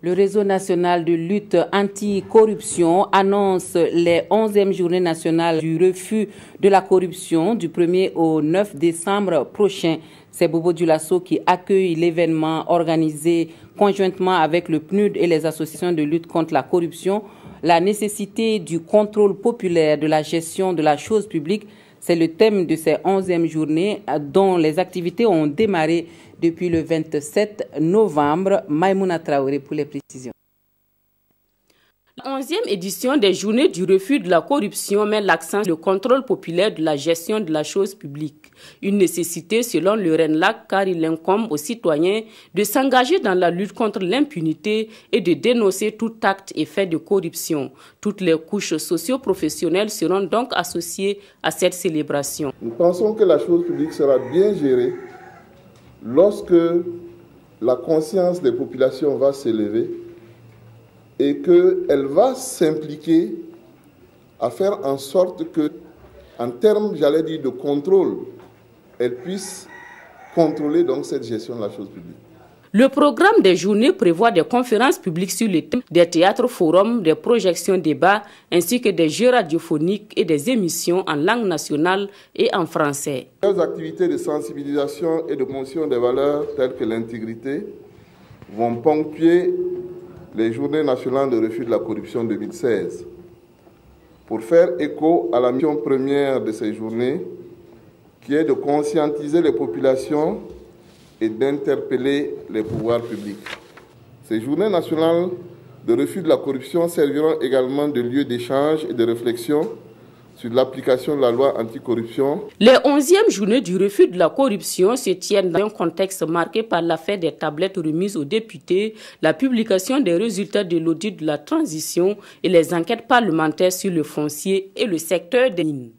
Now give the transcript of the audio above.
Le réseau national de lutte anti-corruption annonce les 11e journées nationales du refus de la corruption du 1er au 9 décembre prochain. C'est Bobo Dioulasso qui accueille l'événement organisé conjointement avec le PNUD et les associations de lutte contre la corruption. La nécessité du contrôle populaire de la gestion de la chose publique, c'est le thème de ces 11e journées dont les activités ont démarré depuis le 27 novembre. Maïmouna Traoré pour les précisions. La 11e édition des Journées du refus de la corruption met l'accent sur le contrôle populaire de la gestion de la chose publique. Une nécessité selon le RENLAC car il incombe aux citoyens de s'engager dans la lutte contre l'impunité et de dénoncer tout acte et fait de corruption. Toutes les couches socio-professionnelles seront donc associées à cette célébration. Nous pensons que la chose publique sera bien gérée lorsque la conscience des populations va s'élever et qu'elle va s'impliquer à faire en sorte que, en termes, j'allais dire, de contrôle, elle puisse contrôler donc cette gestion de la chose publique. Le programme des journées prévoit des conférences publiques sur les thèmes, des théâtres forums, des projections débats, ainsi que des jeux radiophoniques et des émissions en langue nationale et en français. Les activités de sensibilisation et de promotion des valeurs telles que l'intégrité vont ponctuer les Journées nationales de refus de la corruption 2016. Pour faire écho à la mission première de ces journées, qui est de conscientiser les populations et d'interpeller les pouvoirs publics. Ces Journées nationales de refus de la corruption serviront également de lieu d'échange et de réflexion sur l'application de la loi anticorruption. Les 11e journées du refus de la corruption se tiennent dans un contexte marqué par l'affaire des tablettes remises aux députés, la publication des résultats de l'audit de la transition et les enquêtes parlementaires sur le foncier et le secteur des mines.